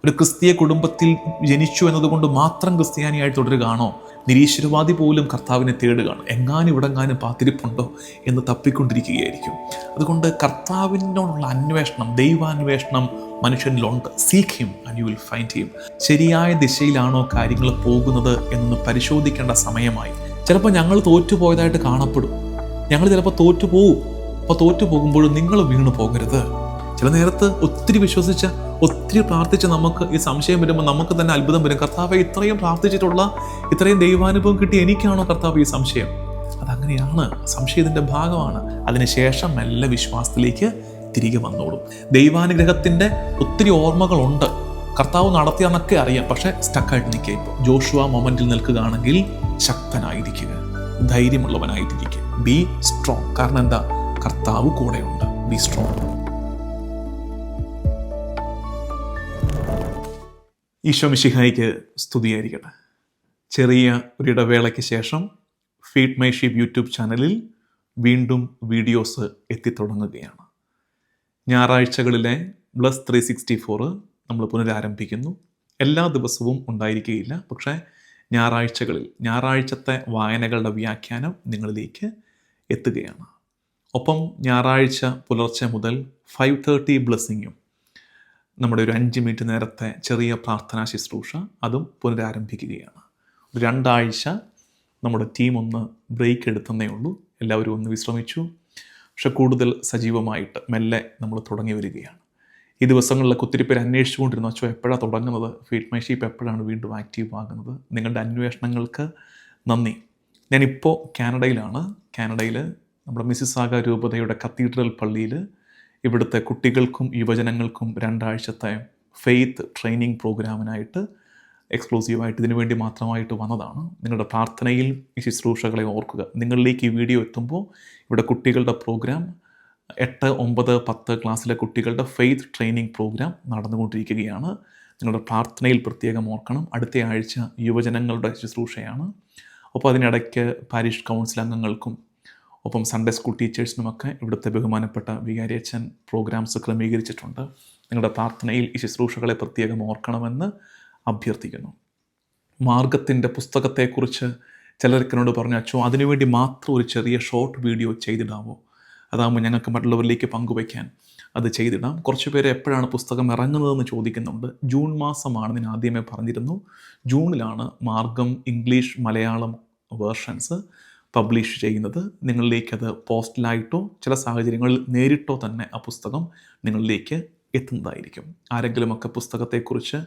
ഒരു ക്രിസ്തീയ കുടുംബത്തിൽ ജനിച്ചു എന്നതുകൊണ്ട് മാത്രം ക്രിസ്ത്യാനിയായി തുടരുകയാണോ? നിരീശ്വരവാദി പോലും കർത്താവിനെ തേടുകയാണ്. എങ്ങാനും ഇവിടെങ്ങാനും പാത്തിരിപ്പുണ്ടോ എന്ന് തപ്പിക്കൊണ്ടിരിക്കുകയായിരിക്കും. അതുകൊണ്ട് കർത്താവിനോടുള്ള അന്വേഷണം, ദൈവാന്വേഷണം മനുഷ്യനിലുണ്ട്. Seek him and you will find him. ശരിയായ ദിശയിലാണോ കാര്യങ്ങൾ പോകുന്നത് എന്ന് പരിശോധിക്കേണ്ട സമയമായി. ചിലപ്പോൾ ഞങ്ങൾ തോറ്റുപോയതായിട്ട് കാണപ്പെടും, ഞങ്ങൾ ചിലപ്പോൾ തോറ്റുപോകും. അപ്പോൾ തോറ്റു പോകുമ്പോഴും നിങ്ങൾ വീണു പോകരുത്. ചില നേരത്ത് ഒത്തിരി വിശ്വസിച്ച, ഒത്തിരി പ്രാർത്ഥിച്ച് നമുക്ക് ഈ സംശയം വരുമ്പോൾ നമുക്ക് തന്നെ അത്ഭുതം വരും. കർത്താവെ, ഇത്രയും പ്രാർത്ഥിച്ചിട്ടുള്ള, ഇത്രയും ദൈവാനുഭവം കിട്ടി എനിക്കാണോ കർത്താവ് ഈ സംശയം? അതങ്ങനെയാണ്, സംശയത്തിൻ്റെ ഭാഗമാണ്. അതിനുശേഷം നല്ല വിശ്വാസത്തിലേക്ക് തിരികെ വന്നോളും. ദൈവാനുഗ്രഹത്തിൻ്റെ ഒത്തിരി ഓർമ്മകളുണ്ട്, കർത്താവ് നടത്തിയാന്നൊക്കെ അറിയാം, പക്ഷെ സ്റ്റക്കായിട്ട് നിൽക്കുക. ഇപ്പോൾ ജോഷുവ മൊമെന്റിൽ നിൽക്കുകയാണെങ്കിൽ ശക്തനായിരിക്കുക, ധൈര്യമുള്ളവനായിട്ടിരിക്കുക. Be strong. കാരണം എന്താ? കർത്താവ് കൂടെയുണ്ട്. Be strong. ഈശോ മിശിഹായിക്ക് സ്തുതിയായിരിക്കട്ടെ. ചെറിയ ഒരു ഇടവേളയ്ക്ക് ശേഷം ഫീഡ് മൈ ഷീപ്പ് യൂട്യൂബ് ചാനലിൽ വീണ്ടും വീഡിയോസ് എത്തിത്തുടങ്ങുകയാണ്. ഞായറാഴ്ചകളിലെ ബ്ലസ് 364 നമ്മൾ പുനരാരംഭിക്കുന്നു. എല്ലാ ദിവസവും ഉണ്ടായിരിക്കുകയില്ല, പക്ഷേ ഞായറാഴ്ചകളിൽ ഞായറാഴ്ചത്തെ വായനകളുടെ വ്യാഖ്യാനം നിങ്ങളിലേക്ക് എത്തുകയാണ്. ഒപ്പം ഞായറാഴ്ച പുലർച്ചെ മുതൽ 5:30 ബ്ലെസ്സിങ്ങും, നമ്മുടെ ഒരു 5 മിനിറ്റ് നേരത്തെ ചെറിയ പ്രാർത്ഥനാ ശുശ്രൂഷ, അതും പുനരാരംഭിക്കുകയാണ്. 2 ആഴ്ച നമ്മുടെ ടീം ഒന്ന് ബ്രേക്ക് എടുത്തതേ ഉള്ളൂ. എല്ലാവരും ഒന്ന് വിശ്രമിച്ചു. പക്ഷെ കൂടുതൽ സജീവമായിട്ട് മെല്ലെ നമ്മൾ തുടങ്ങി വരികയാണ്. ഈ ദിവസങ്ങളിലൊക്കെ ഒത്തിരി പേര് അന്വേഷിച്ചുകൊണ്ടിരുന്നു, അച്ചോ എപ്പോഴാണ് തുടങ്ങുന്നത്, ഫീഡ് മൈ ഷീപ്പ് എപ്പോഴാണ് വീണ്ടും ആക്റ്റീവ് ആകുന്നത്? നിങ്ങളുടെ അന്വേഷണങ്ങൾക്ക് നന്ദി. ഞാനിപ്പോൾ കാനഡയിലാണ്. കാനഡയിൽ നമ്മുടെ മിസിസാഗ രൂപതയുടെ കത്തീഡ്രൽ പള്ളിയിൽ ഇവിടുത്തെ കുട്ടികൾക്കും യുവജനങ്ങൾക്കും 2 ആഴ്ചത്തെ ഫെയ്ത്ത് ട്രെയിനിങ് പ്രോഗ്രാമിനായിട്ട് എക്സ്ക്ലൂസീവായിട്ട് ഇതിനു വേണ്ടി മാത്രമായിട്ട് വന്നതാണ്. നിങ്ങളുടെ പ്രാർത്ഥനയിൽ ഈ ശുശ്രൂഷകളെ ഓർക്കുക. നിങ്ങളിലേക്ക് ഈ വീഡിയോ എത്തുമ്പോൾ ഇവിടെ കുട്ടികളുടെ പ്രോഗ്രാം 8, 9, 10 ക്ലാസ്സിലെ കുട്ടികളുടെ ഫെയ്ത്ത് ട്രെയിനിങ് പ്രോഗ്രാം നടന്നുകൊണ്ടിരിക്കുകയാണ്. നിങ്ങളുടെ പ്രാർത്ഥനയിൽ പ്രത്യേകം ഓർക്കണം. അടുത്ത ആഴ്ച യുവജനങ്ങളുടെ ശുശ്രൂഷയാണ്. അപ്പോൾ അതിനിടയ്ക്ക് പാരിഷ് കൗൺസിൽ അംഗങ്ങൾക്കും ഒപ്പം സൺഡേ സ്കൂൾ ടീച്ചേഴ്സിനുമൊക്കെ ഇവിടുത്തെ ബഹുമാനപ്പെട്ട വികാരി അച്ഛൻ പ്രോഗ്രാംസ് ക്രമീകരിച്ചിട്ടുണ്ട്. നിങ്ങളുടെ പ്രാർത്ഥനയിൽ ഈ ശുശ്രൂഷകളെ പ്രത്യേകം ഓർക്കണമെന്ന് അഭ്യർത്ഥിക്കുന്നു. മാർഗത്തിൻ്റെ പുസ്തകത്തെക്കുറിച്ച് ചിലർക്കിനോട് പറഞ്ഞു, അച്ചോ അതിനുവേണ്ടി മാത്രം ഒരു ചെറിയ ഷോർട്ട് വീഡിയോ ചെയ്തിടാമോ? അതാകുമ്പോൾ ഞങ്ങൾക്ക് മറ്റുള്ളവരിലേക്ക് പങ്കുവയ്ക്കാൻ അത് ചെയ്തിടാം. കുറച്ച് പേര് എപ്പോഴാണ് പുസ്തകം ഇറങ്ങുന്നതെന്ന് ചോദിക്കുന്നുണ്ട്. ജൂൺ മാസമാണ്, ഞാൻ ആദ്യമേ പറഞ്ഞിരുന്നു. ജൂണിലാണ് മാർഗം ഇംഗ്ലീഷ് മലയാളം വേർഷൻസ് പബ്ലിഷ് ചെയ്യുന്നത്. നിങ്ങളിലേക്കത് പോസ്റ്റലായിട്ടോ ചില സാഹചര്യങ്ങളിൽ നേരിട്ടോ തന്നെ ആ പുസ്തകം നിങ്ങളിലേക്ക് എത്തുന്നതായിരിക്കും. ആരെങ്കിലുമൊക്കെ പുസ്തകത്തെക്കുറിച്ച്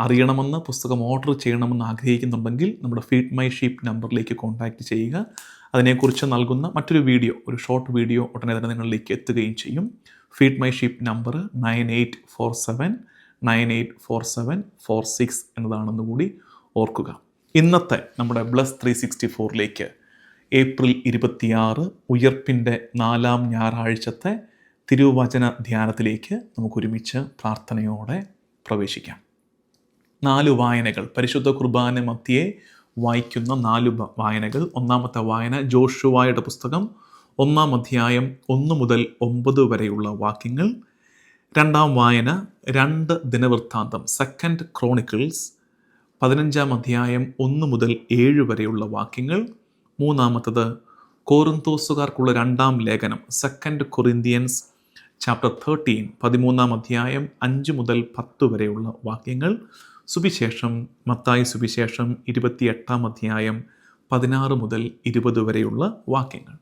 അറിയണമെന്ന്, പുസ്തകം ഓർഡർ ചെയ്യണമെന്ന് ആഗ്രഹിക്കുന്നുണ്ടെങ്കിൽ നമ്മുടെ ഫീഡ് മൈ ഷീപ്പ് നമ്പറിലേക്ക് കോൺടാക്റ്റ് ചെയ്യുക. അതിനെക്കുറിച്ച് നൽകുന്ന മറ്റൊരു വീഡിയോ, ഒരു ഷോർട്ട് വീഡിയോ ഉടനെ തന്നെ നിങ്ങളിലേക്ക് എത്തുകയും ചെയ്യും. ഫീഡ് മൈ ഷീപ്പ് നമ്പർ 9847 എന്നതാണെന്ന് കൂടി ഓർക്കുക. ഇന്നത്തെ നമ്മുടെ ബ്ലസ് 364ലേക്ക് ഏപ്രിൽ 26 ഉയർപ്പിൻ്റെ 4ാം ഞായറാഴ്ചത്തെ തിരുവചന ധ്യാനത്തിലേക്ക് നമുക്കൊരുമിച്ച് പ്രാർത്ഥനയോടെ പ്രവേശിക്കാം. 4 വായനകൾ, പരിശുദ്ധ കുർബാന മധ്യേ വായിക്കുന്ന 4 വായനകൾ. ഒന്നാമത്തെ വായന ജോഷുവായുടെ പുസ്തകം 1-ാം അധ്യായം 1 മുതൽ 9 വരെയുള്ള വാക്യങ്ങൾ. 2-ാം വായന 2 ദിനവൃത്താന്തം, 2 ക്രോണിക്കിൾസ് 15-ാം അധ്യായം 1 മുതൽ 7 വരെയുള്ള വാക്യങ്ങൾ. 3-ാമത്തത് കോറിന്തോസുകാർക്കുള്ള 2-ാം ലേഖനം, 2 കൊറിന്ത്യൻസ് ചാപ്റ്റർ 13, 13-ാം അധ്യായം 5 മുതൽ 10 വരെയുള്ള വാക്യങ്ങൾ. സുവിശേഷം, മത്തായി സുവിശേഷം 28-ാം അധ്യായം 16 മുതൽ 20 വരെയുള്ള വാക്യങ്ങൾ.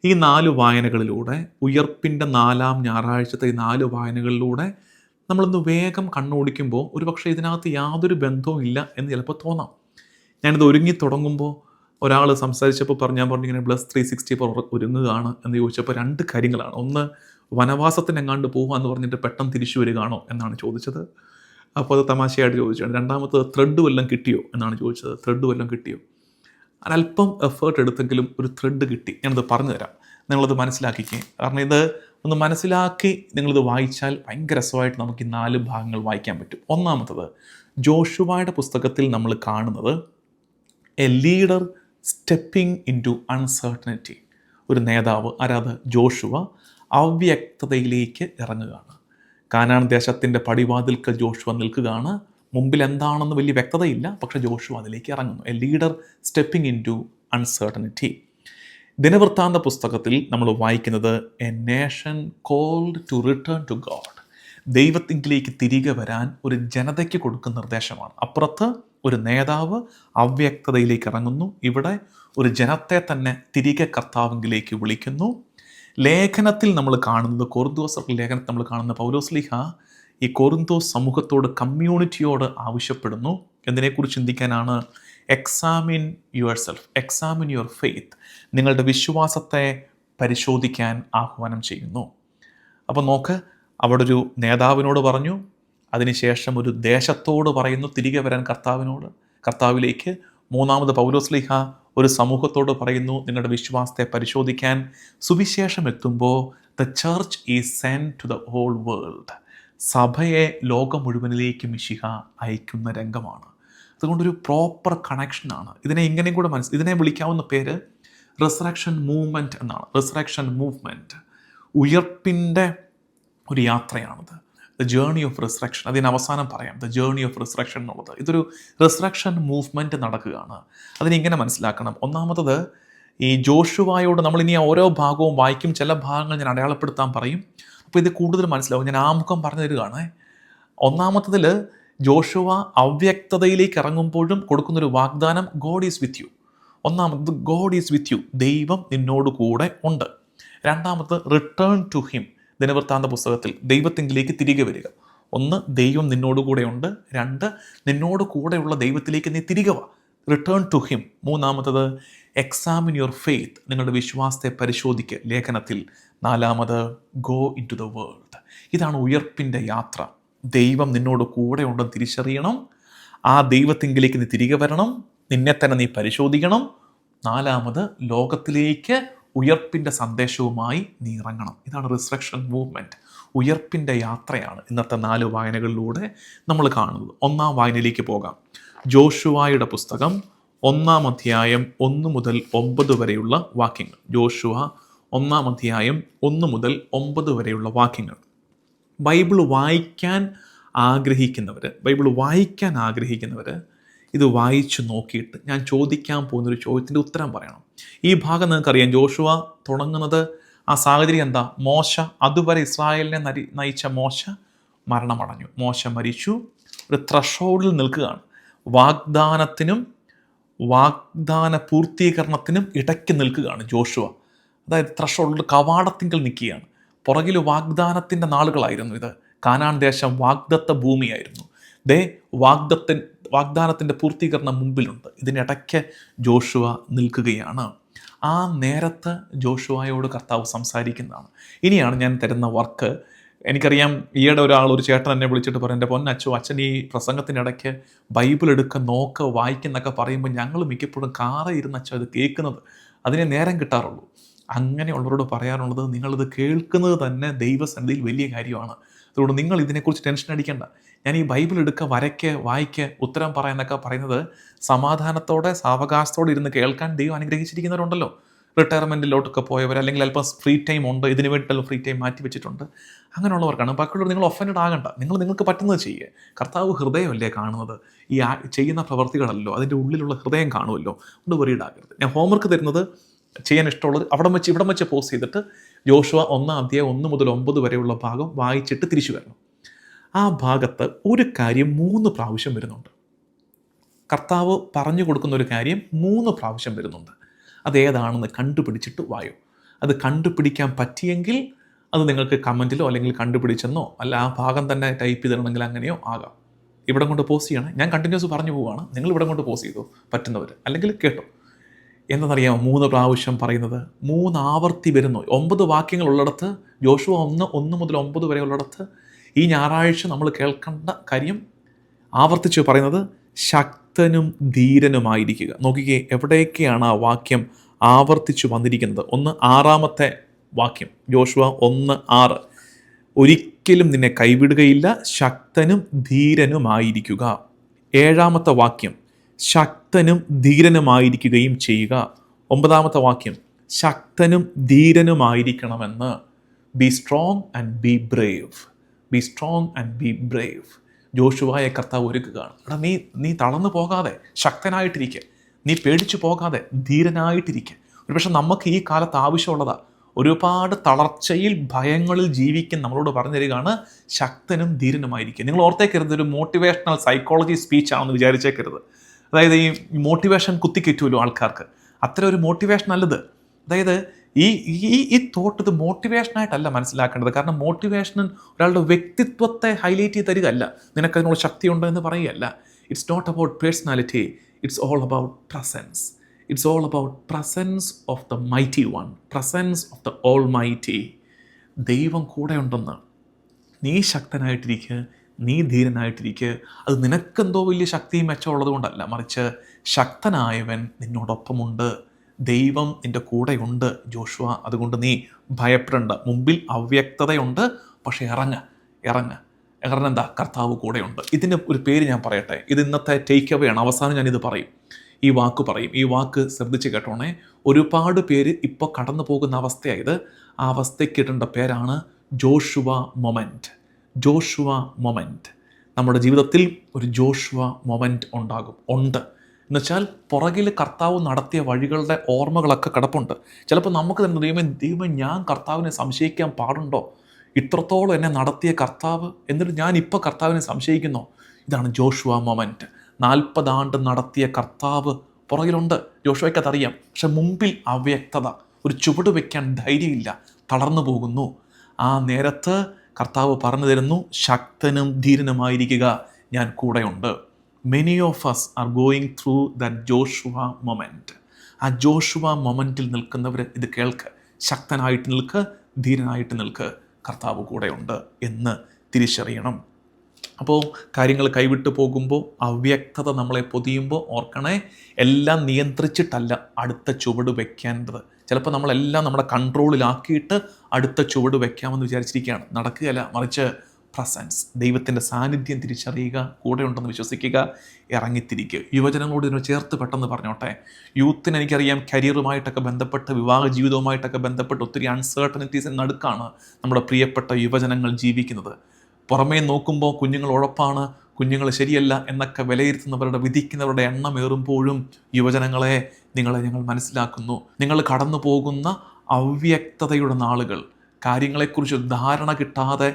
ഈ 4 വായനകളിലൂടെ, ഉയർപ്പിൻ്റെ 4ാം ഞായറാഴ്ചത്തെ ഈ 4 വായനകളിലൂടെ നമ്മളൊന്ന് വേഗം കണ്ണോടിക്കുമ്പോൾ ഒരുപക്ഷെ ഇതിനകത്ത് യാതൊരു ബന്ധവും ഇല്ല എന്ന് ചിലപ്പോൾ തോന്നാം. ഞാനിത് ഒരുങ്ങി തുടങ്ങുമ്പോൾ ഒരാൾ സംസാരിച്ചപ്പോൾ ഞാൻ പറഞ്ഞു ഇങ്ങനെ ബ്ലസ് 364 ഒരുങ്ങുകയാണ് എന്ന് ചോദിച്ചപ്പോൾ 2 കാര്യങ്ങളാണ്. ഒന്ന്, വനവാസത്തിന് എങ്ങാണ്ട് പോകുക എന്ന് പറഞ്ഞിട്ട് പെട്ടെന്ന് തിരിച്ചു വരികയാണോ എന്നാണ് ചോദിച്ചത്. അപ്പോൾ അത് തമാശയായിട്ട് ചോദിച്ചാണ്. 2-ാമത്തത് ത്രെഡ് വല്ലതും കിട്ടിയോ എന്നാണ് ചോദിച്ചത്. ത്രെഡ് വല്ലതും കിട്ടിയോ? അല്പം എഫേർട്ട് എടുത്തെങ്കിലും ഒരു ത്രെഡ് കിട്ടി. ഞാനത് പറഞ്ഞു തരാം, നിങ്ങളത് മനസ്സിലാക്കിക്കേ. കാരണം ഇത് ഒന്ന് മനസ്സിലാക്കി നിങ്ങളിത് വായിച്ചാൽ ഭയങ്കര രസമായിട്ട് നമുക്ക് ഈ 4 ഭാഗങ്ങൾ വായിക്കാൻ പറ്റും. ഒന്നാമത്തത്, ജോഷുവയുടെ പുസ്തകത്തിൽ നമ്മൾ കാണുന്നത് a leader stepping into uncertainty. ഒരു നേതാവ്, ആരാത്? ജോഷുവ അവ്യക്തതയിലേക്ക് ഇറങ്ങുകയാണ്. കാനാൻ ദേശത്തിൻ്റെ പടിവാതിൽക്കൽ ജോഷുവ നിൽക്കുകയാണ്. മുമ്പിൽ എന്താണെന്ന് വലിയ വ്യക്തതയില്ല, പക്ഷേ ജോഷുവ അതിലേക്ക് ഇറങ്ങുന്നു. A leader stepping into uncertainty. ദിനവൃത്താന്ത പുസ്തകത്തിൽ നമ്മൾ വായിക്കുന്നത് a nation called to return to God. ദൈവത്തിലേക്ക് തിരികെ വരാൻ ഒരു ജനതയ്ക്ക് കൊടുക്കുന്ന നിർദ്ദേശമാണ്. അപ്പുറത്ത് ഒരു നേതാവ് അവ്യക്തതയിലേക്ക് ഇറങ്ങുന്നു, ഇവിടെ ഒരു ജനത്തെ തന്നെ തിരികെ കർത്താവിലേക്ക് വിളിക്കുന്നു. ലേഖനത്തിൽ നമ്മൾ കാണുന്നത്, കൊറിന്തോസ് ലേഖനത്തിൽ നമ്മൾ കാണുന്ന പൗലോസ്ലീഹ ഈ കൊറിന്തോസ് സമൂഹത്തോട്, കമ്മ്യൂണിറ്റിയോട് ആവശ്യപ്പെടുന്നു. എന്തിനെക്കുറിച്ച് ചിന്തിക്കാനാണ്? Examine yourself, examine your faith. നിങ്ങളുടെ വിശ്വാസത്തെ പരിശോധിക്കാൻ ആഹ്വാനം ചെയ്യുന്നു. അപ്പോൾ നോക്ക്, അവിടെ ഒരു നേതാവിനോട് പറഞ്ഞു, അതിനുശേഷം ഒരു ദേശത്തോട് പറയുന്നു തിരികെ വരാൻ കർത്താവിലേക്ക്. മൂന്നാമത് പൗലോസ്ലീഹ ഒരു സമൂഹത്തോട് പറയുന്നു നിങ്ങളുടെ വിശ്വാസത്തെ പരിശോധിക്കാൻ. സുവിശേഷം എത്തുമ്പോൾ the church is send to the whole world. സഭയെ ലോകം മുഴുവനിലേക്ക് മിശിഹ അയക്കുന്ന രംഗമാണ്. അതുകൊണ്ടൊരു പ്രോപ്പർ കണക്ഷനാണ്. ഇതിനെ ഇങ്ങനെയും കൂടെ ഇതിനെ വിളിക്കാവുന്ന പേര് റിസറക്ഷൻ മൂവ്മെൻറ്റ് എന്നാണ്. റിസറക്ഷൻ മൂവ്മെൻറ്റ്, ഉയർപ്പിൻ്റെ ഒരു യാത്രയാണിത്. The journey of resurrection. അതിന് അവസാനം പറയാം, ദ ജേർണി ഓഫ് റിസറക്ഷൻ എന്നുള്ളത്. ഇതൊരു റിസറക്ഷൻ മൂവ്മെൻറ്റ് നടക്കുകയാണ്. അതിനിങ്ങനെ മനസ്സിലാക്കണം. ഒന്നാമത്തത്, ഈ ജോഷുവായോട് നമ്മളിനി ഓരോ ഭാഗവും വായിക്കും, ചില ഭാഗങ്ങൾ ഞാൻ അടയാളപ്പെടുത്താൻ പറയും. അപ്പോൾ ഇത് കൂടുതൽ മനസ്സിലാവും. ഞാൻ ആമുഖം പറഞ്ഞു തരികയാണ്. ഒന്നാമത്തതിൽ ജോഷുവ അവ്യക്തതയിലേക്ക് ഇറങ്ങുമ്പോഴും കൊടുക്കുന്നൊരു വാഗ്ദാനം, ഗോഡ് ഈസ് വിത്ത് യു. ഒന്നാമത് ഗോഡ് ഈസ് വിത്ത് യു, ദൈവം നിന്നോട് കൂടെ ഉണ്ട്. രണ്ടാമത് റിട്ടേൺ ടു ഹിം, ദിനവൃത്താന്ത പുസ്തകത്തിൽ ദൈവത്തിലേക്ക് തിരികെ വരിക. ഒന്ന്, ദൈവം നിന്നോട് കൂടെ ഉണ്ട്. രണ്ട്, നിന്നോട് കൂടെയുള്ള ദൈവത്തിലേക്ക് നീ തിരികെ വാ, റിട്ടേൺ ടു ഹിം. മൂന്നാമത്തത്, എക്സാമിൻ യുവർ ഫെയ്ത്ത്, നിങ്ങളുടെ വിശ്വാസത്തെ പരിശോധിക്കുക ലേഖനത്തിൽ. നാലാമത്, go into the world. ഇതാണ് ഉയർപ്പിൻ്റെ യാത്ര. ദൈവം നിന്നോട് കൂടെ ഉണ്ടെന്ന് തിരിച്ചറിയണം, ആ ദൈവത്തിങ്കിലേക്ക് നീ തിരികെ വരണം, നിന്നെ തന്നെ നീ പരിശോധിക്കണം. നാലാമത്, ലോകത്തിലേക്ക് ഉയർപ്പിൻ്റെ സന്ദേശവുമായി നീ ഇറങ്ങണം. ഇതാണ് റിസറക്ഷൻ മൂവ്മെൻറ്റ്, ഉയർപ്പിൻ്റെ യാത്രയാണ് ഇന്നത്തെ 4 വായനകളിലൂടെ നമ്മൾ കാണുന്നത്. ഒന്നാം വായനയിലേക്ക് പോകാം. ജോഷുവായുടെ പുസ്തകം 1-ാം അധ്യായം 1 മുതൽ 9 വരെയുള്ള വാക്യങ്ങൾ. ജോഷുവ 1-ാം അധ്യായം 1 മുതൽ 9 വരെയുള്ള വാക്യങ്ങൾ. ബൈബിൾ വായിക്കാൻ ആഗ്രഹിക്കുന്നവർ ഇത് വായിച്ചു നോക്കിയിട്ട് ഞാൻ ചോദിക്കാൻ പോകുന്നൊരു ചോദ്യത്തിൻ്റെ ഉത്തരം പറയണം. ഈ ഭാഗം നിങ്ങൾക്കറിയാം. ജോഷുവ തുടങ്ങുന്നത്, ആ സാഹചര്യം എന്താ? മോശ, അതുവരെ ഇസ്രായേലിനെ നയിച്ച മോശ മരണമടഞ്ഞു. മോശ മരിച്ചു. ഒരു ത്രഷോൾഡിൽ നിൽക്കുകയാണ്. വാഗ്ദാനത്തിനും വാഗ്ദാന പൂർത്തീകരണത്തിനും ഇടയ്ക്ക് നിൽക്കുകയാണ് ജോഷുവ. അതായത് ത്രഷോൾഡ്, കവാടത്തിങ്കൽ നിൽക്കുകയാണ്. പുറകിൽ വാഗ്ദാനത്തിൻ്റെ നാളുകളായിരുന്നു ഇത്. കാനാൻ ദേശം വാഗ്ദത്ത ഭൂമിയായിരുന്നു. വാഗ്ദാനത്തിൻ്റെ പൂർത്തീകരണം മുമ്പിലുണ്ട്. ഇതിനിടയ്ക്ക് ജോഷുവ നിൽക്കുകയാണ്. ആ നേരത്ത് ജോഷുവയോട് കർത്താവ് സംസാരിക്കുന്നതാണ്. ഇനിയാണ് ഞാൻ തരുന്ന വർക്ക്. എനിക്കറിയാം, ഈയിടെ ഒരു ചേട്ടൻ എന്നെ വിളിച്ചിട്ട് പറയും, എൻ്റെ പൊന്നച്ചോ, അച്ഛൻ ഈ പ്രസംഗത്തിനിടയ്ക്ക് ബൈബിൾ എടുക്കുക, നോക്ക്, വായിക്കുന്നൊക്കെ പറയുമ്പോൾ ഞങ്ങൾ മിക്കപ്പോഴും കാറേ ഇരുന്ന് അച്ഛൻ ഇത് കേൾക്കുന്നത്, അതിനെ നേരം കിട്ടാറുള്ളൂ. അങ്ങനെയുള്ളവരോട് പറയാനുള്ളത്, നിങ്ങളിത് കേൾക്കുന്നത് തന്നെ ദൈവസന്നിധിയിൽ വലിയ കാര്യമാണ്. അതുകൊണ്ട് നിങ്ങൾ ഇതിനെക്കുറിച്ച് ടെൻഷൻ അടിക്കേണ്ട. ഞാൻ ഈ ബൈബിൾ എടുക്കുക, വരയ്ക്ക്, വായിക്ക്, ഉത്തരം പറയാനൊക്കെ പറയുന്നത് സമാധാനത്തോടെ സാവകാശത്തോടെ ഇരുന്ന് കേൾക്കാൻ ദൈവം അനുഗ്രഹിച്ചിരിക്കുന്നവരുണ്ടല്ലോ. റിട്ടയർമെൻറ്റിലോട്ടൊക്കെ പോയവർ, അല്ലെങ്കിൽ അല്പം ഫ്രീ ടൈം ഉണ്ട്, ഇതിന് വേണ്ടിയിട്ടുള്ള ഫ്രീ ടൈം മാറ്റി വെച്ചിട്ടുണ്ട്, അങ്ങനെയുള്ളവർക്കാണ്. ബാക്കിയുള്ളവർ നിങ്ങൾ ഒഫൻഡഡ് ആകണ്ട. നിങ്ങൾക്ക് പറ്റുന്നത് ചെയ്യുക. കർത്താവ് ഹൃദയമല്ലേ കാണുന്നത്, ഈ ചെയ്യുന്ന പ്രവർത്തികളല്ലോ, അതിൻ്റെ ഉള്ളിലുള്ള ഹൃദയം കാണുമല്ലോ. അതുകൊണ്ട് വെറിയിടാകരുത്. ഞാൻ ഹോംവർക്ക് തരുന്നത് ചെയ്യാൻ ഇഷ്ടമുള്ളത് ഇവിടം വെച്ച് പോസ്റ്റ് ചെയ്തിട്ട് ജോഷുവ 1-ാം അധ്യായം 1 മുതൽ 9 വരെയുള്ള ഭാഗം വായിച്ചിട്ട് തിരിച്ചു വരണം. ആ ഭാഗത്ത് ഒരു കാര്യം 3 പ്രാവശ്യം വരുന്നുണ്ട്. കർത്താവ് പറഞ്ഞു കൊടുക്കുന്ന ഒരു കാര്യം 3 പ്രാവശ്യം വരുന്നുണ്ട്. അതേതാണെന്ന് കണ്ടുപിടിച്ചിട്ട് വായോ. അത് കണ്ടുപിടിക്കാൻ പറ്റിയെങ്കിൽ അത് നിങ്ങൾക്ക് കമൻറ്റിലോ അല്ലെങ്കിൽ കണ്ടുപിടിച്ചെന്നോ അല്ല ആ ഭാഗം തന്നെ ടൈപ്പ് ചെയ്തിടണമെങ്കിൽ അങ്ങനെയോ ആകാം. ഇവിടെ കൊണ്ട് പോസ്റ്റ് ചെയ്യണം. ഞാൻ കണ്ടിന്യൂസ് പറഞ്ഞു പോവുകയാണ്. നിങ്ങൾ ഇവിടെ കൊണ്ട് പോസ്റ്റ് ചെയ്തോ പറ്റുന്നവർ, അല്ലെങ്കിൽ കേട്ടോ. എന്താണെന്നറിയാമോ 3 പ്രാവശ്യം പറയുന്നത്? 3 ആവർത്തി വരുന്നു. 9 വാക്യങ്ങളുള്ളിടത്ത്, ജോഷുവ 1 മുതൽ 9 വരെ ഉള്ളിടത്ത് ഈ ഞായറാഴ്ച നമ്മൾ കേൾക്കേണ്ട കാര്യം ആവർത്തിച്ച് പറയുന്നത് ശക്തനും ധീരനുമായിരിക്കുക. നോക്കിക്കേ, എവിടെയൊക്കെയാണ് ആ വാക്യം ആവർത്തിച്ചു വന്നിരിക്കുന്നത്. 6-ാമത്തെ വാക്യം, ജോഷുവ 1:6, ഒരിക്കലും നിന്നെ കൈവിടുകയില്ല, ശക്തനും ധീരനുമായിരിക്കുക. 7-ാമത്തെ വാക്യം, ശക്തനും ധീരനുമായിരിക്കുകയും ചെയ്യുക. 9-ാമത്തെ വാക്യം, ശക്തനും ധീരനുമായിരിക്കണമെന്ന്. Be strong and be brave. Be strong and be brave. ജോഷുവായെ കർത്താവ് ഒരുക്കുകയാണ്. എടാ നീ തളർന്നു പോകാതെ ശക്തനായിട്ടിരിക്കുക, നീ പേടിച്ചു പോകാതെ ധീരനായിട്ടിരിക്കുക. ഒരുപക്ഷെ നമുക്ക് ഈ കാലത്ത് ആവശ്യമുള്ളതാ. ഒരുപാട് തളർച്ചയിൽ ഭയങ്ങളിൽ ജീവിക്കാൻ നമ്മളോട് പറഞ്ഞു തരികയാണ് ശക്തനും ധീരനുമായിരിക്കുക. നിങ്ങൾ ഓർത്തേക്കരുത് ഒരു മോട്ടിവേഷണൽ സൈക്കോളജി സ്പീച്ചാണെന്ന് വിചാരിച്ചേക്കരുത്. അതായത് ഈ മോട്ടിവേഷൻ കുത്തിക്കയറ്റുമല്ലോ ആൾക്കാർക്ക്, അത്തരം ഒരു മോട്ടിവേഷൻ അല്ലത്. അതായത് ഈ തോട്ട് ഇത് മോട്ടിവേഷനായിട്ടല്ല മനസ്സിലാക്കേണ്ടത്. കാരണം മോട്ടിവേഷൻ ഒരാളുടെ വ്യക്തിത്വത്തെ ഹൈലൈറ്റ് ചെയ്ത് തരികയല്ല, നിനക്കതിനുള്ള ശക്തിയുണ്ടോ എന്ന് പറയുകയല്ല. It's not about personality, it's all about presence. It's all about presence of the mighty one, presence of the almighty. ദൈവം കൂടെ ഉണ്ടെന്ന്. നീ ശക്തനായിട്ടിരിക്കുക, നീ ധീരനായിട്ടിരിക്കുക. അത് നിനക്കെന്തോ വലിയ ശക്തിയും മെച്ചമുള്ളത് കൊണ്ടല്ല, മറിച്ച് ശക്തനായവൻ നിന്നോടൊപ്പമുണ്ട്. ദൈവം നിൻ്റെ കൂടെയുണ്ട് ജോഷുവ. അതുകൊണ്ട് നീ ഭയപ്പെടേണ്ട. മുമ്പിൽ അവ്യക്തതയുണ്ട്, പക്ഷേ ഇറങ്ങെന്താ കർത്താവ് കൂടെയുണ്ട്. ഇതിന് ഒരു പേര് ഞാൻ പറയട്ടെ. ഇത് ഇന്നത്തെ ടേക്ക് അവേ ആണ്. അവസാനം ഞാനിത് പറയും, ഈ വാക്ക് പറയും. ഈ വാക്ക് ശ്രദ്ധിച്ച് കേട്ടോണേ. ഒരുപാട് പേര് ഇപ്പോൾ കടന്നു പോകുന്ന അവസ്ഥയായത്. ആ അവസ്ഥയ്ക്ക് ഇടേണ്ട പേരാണ് ജോഷുവ മൊമെൻറ്റ്. Joshua moment. നമ്മുടെ ജീവിതത്തിൽ ഒരു ജോഷുവ മൊമെൻറ്റ് ഉണ്ട്. എന്നുവെച്ചാൽ പുറകിൽ കർത്താവ് നടത്തിയ വഴികളുടെ ഓർമ്മകളൊക്കെ കിടപ്പുണ്ട്. ചിലപ്പോൾ നമുക്ക് തന്നെ ദൈവം ഞാൻ കർത്താവിനെ സംശയിക്കാൻ പാടുണ്ടോ? ഇത്രത്തോളം എന്നെ നടത്തിയ കർത്താവ്, എന്നിട്ട് ഞാൻ ഇപ്പോൾ കർത്താവിനെ സംശയിക്കുന്നോ? ഇതാണ് ജോഷുവ മൊമെൻറ്റ്. 40 ആണ്ട് നടത്തിയ കർത്താവ് പുറകിലുണ്ട്. ജോഷുവയ്ക്ക് അതറിയാം. പക്ഷെ മുമ്പിൽ അവ്യക്തത, ഒരു ചുവട് വയ്ക്കാൻ ധൈര്യമില്ല, തളർന്നു പോകുന്നു. ആ നേരത്ത് കർത്താവ് പറഞ്ഞു തരുന്നു, ശക്തനും ധീരനുമായിരിക്കുക, ഞാൻ കൂടെയുണ്ട്. Many of us are going through that Joshua moment. ആ ജോഷുവ മൊമെൻറ്റിൽ നിൽക്കുന്നവർ ഇത് കേൾക്ക്. ശക്തനായിട്ട് നിൽക്ക്, ധീരനായിട്ട് നിൽക്ക്, കർത്താവ് കൂടെയുണ്ട് എന്ന് തിരിച്ചറിയണം. അപ്പോൾ കാര്യങ്ങൾ കൈവിട്ട് പോകുമ്പോൾ, അവ്യക്തത നമ്മളെ പൊതിയുമ്പോൾ ഓർക്കണേ, എല്ലാം നിയന്ത്രിച്ചിട്ടല്ല അടുത്ത ചുവട് വയ്ക്കേണ്ടത്. ചിലപ്പോൾ നമ്മളെല്ലാം നമ്മുടെ കൺട്രോളിലാക്കിയിട്ട് അടുത്ത ചുവട് വയ്ക്കാമെന്ന് വിചാരിച്ചിരിക്കുകയാണ്. നടക്കുകയല്ല, മറിച്ച് പ്രസൻസ്, ദൈവത്തിൻ്റെ സാന്നിധ്യം തിരിച്ചറിയുക, കൂടെ ഉണ്ടെന്ന് വിശ്വസിക്കുക, ഇറങ്ങിത്തിരിക്കുക. യുവജനങ്ങളോട് ഇതിനെ ചേർത്ത് പെട്ടെന്ന് പറഞ്ഞോട്ടെ. യൂത്തിന് എനിക്കറിയാം കരിയറുമായിട്ടൊക്കെ ബന്ധപ്പെട്ട്, വിവാഹ ജീവിതവുമായിട്ടൊക്കെ ബന്ധപ്പെട്ട് ഒത്തിരി അൺസർട്ടനിറ്റീസിന് നടുക്കാണ് നമ്മുടെ പ്രിയപ്പെട്ട യുവജനങ്ങൾ ജീവിക്കുന്നത്. പുറമേ നോക്കുമ്പോൾ കുഞ്ഞുങ്ങൾ ഉഴപ്പാണ്, കുഞ്ഞുങ്ങൾ ശരിയല്ല എന്നൊക്കെ വിലയിരുത്തുന്നവരുടെ, വിധിക്കുന്നവരുടെ എണ്ണമേറുമ്പോഴും യുവജനങ്ങളെ, നിങ്ങളെ ഞങ്ങൾ മനസ്സിലാക്കുന്നു. നിങ്ങൾ കടന്നു പോകുന്ന അവ്യക്തതയുടെ നാളുകൾ, കാര്യങ്ങളെക്കുറിച്ച് ധാരണ കിട്ടാതെ